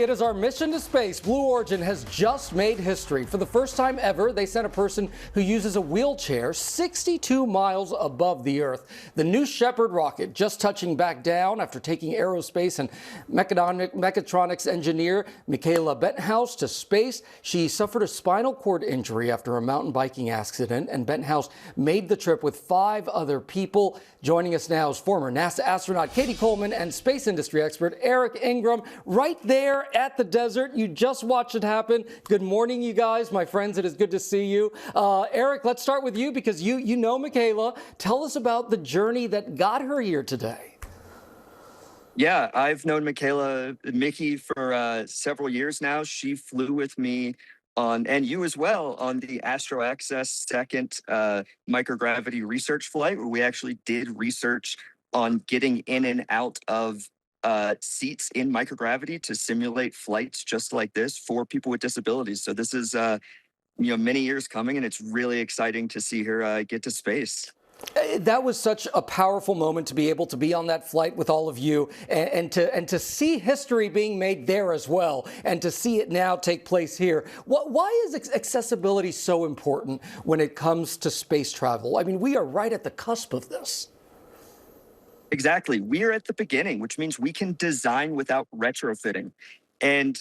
It is our mission to space. Blue Origin has just made history. For the first time ever, they sent a person who uses a wheelchair 62 miles above the Earth. The New Shepard rocket just touching back down after taking aerospace and mechatronics engineer Michaela Benthouse to space. She suffered a spinal cord injury after a mountain biking accident, and Benthouse made the trip with 5 other people. Joining us now is former NASA astronaut Cady Coleman and space industry expert Eric Ingram, right there at the desert. You just watched it happen. Good morning, you guys, my friends. It is good to see you. Eric, let's start with you because you know Michaela. Tell us about the journey that got her here today. Yeah, I've known Mickey for several years now. She flew with me on, and you as well, on the Astro Access second microgravity research flight, where we actually did research on getting in and out of seats in microgravity to simulate flights just like this for people with disabilities. So this is many years coming, and it's really exciting to see her get to space. That was such a powerful moment to be able to be on that flight with all of you and to see history being made there as well, and to see it now take place here. Why is accessibility so important when it comes to space travel? I mean, we are right at the cusp of this. Exactly. We are at the beginning, which means we can design without retrofitting. And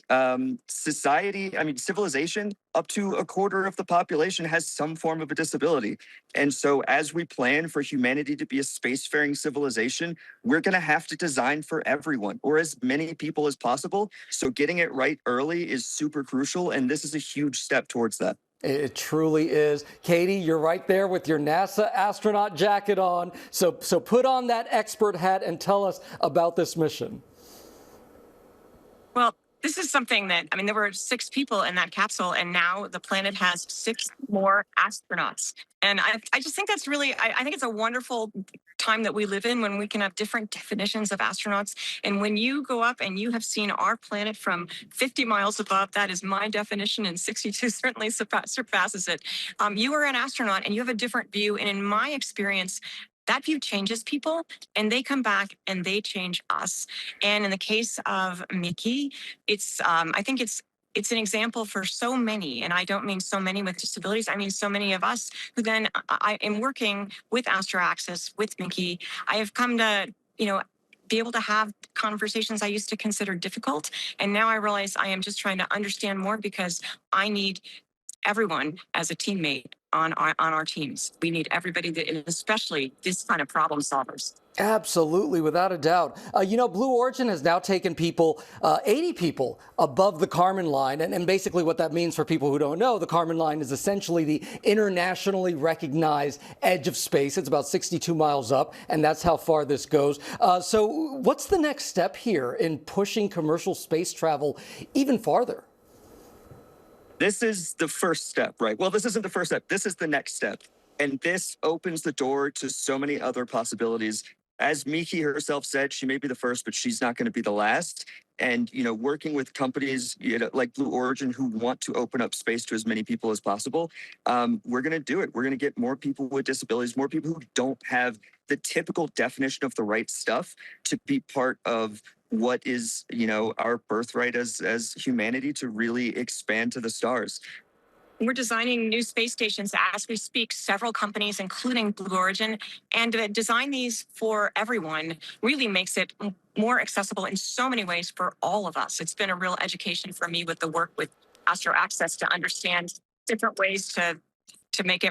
civilization, up to a quarter of the population has some form of a disability. And so as we plan for humanity to be a spacefaring civilization, we're going to have to design for everyone, or as many people as possible. So getting it right early is super crucial, and this is a huge step towards that. It truly is. Cady, you're right there with your NASA astronaut jacket on. So put on that expert hat and tell us about this mission. Well, this is something that, there were 6 people in that capsule, and now the planet has 6 more astronauts. And I just think that's really, I think it's a wonderful time that we live in, when we can have different definitions of astronauts. And when you go up and you have seen our planet from 50 miles above, that is my definition, and 62 certainly surpasses it. You are an astronaut and you have a different view. And in my experience, that view changes people, and they come back and they change us. And in the case of Mickey, I think it's an example for so many, and I don't mean so many with disabilities, I mean so many of us who then, I am working with Astro Access, with Mickey. I have come to, be able to have conversations I used to consider difficult, and now I realize I am just trying to understand more, because I need everyone as a teammate on our teams. We need everybody, and especially this kind of problem solvers. Absolutely, without a doubt. Blue Origin has now taken 80 people above the Kármán line. And basically what that means for people who don't know, the Kármán line is essentially the internationally recognized edge of space. It's about 62 miles up, and that's how far this goes. So what's the next step here in pushing commercial space travel even farther? This is the first step, right? Well, this isn't the first step. This is the next step. And this opens the door to so many other possibilities. As Miki herself said, she may be the first, but she's not going to be the last. And, working with companies like Blue Origin who want to open up space to as many people as possible, we're going to do it. We're going to get more people with disabilities, more people who don't have the typical definition of the right stuff to be part of what is, our birthright as humanity, to really expand to the stars. We're designing new space stations as we speak, several companies, including Blue Origin, and to design these for everyone really makes it more accessible in so many ways for all of us. It's been a real education for me with the work with Astro Access to understand different ways to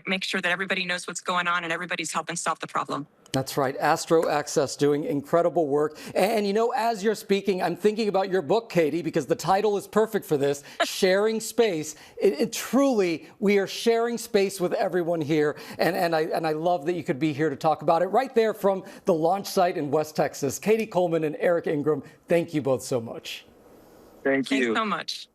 make sure that everybody knows what's going on and everybody's helping solve the problem. That's right. Astro Access doing incredible work. And as you're speaking, I'm thinking about your book, Cady, because the title is perfect for this, Sharing Space. It truly, we are sharing space with everyone here. And I love that you could be here to talk about it right there from the launch site in West Texas. Cady Coleman and Eric Ingram, thank you both so much. Thank you. Thanks so much.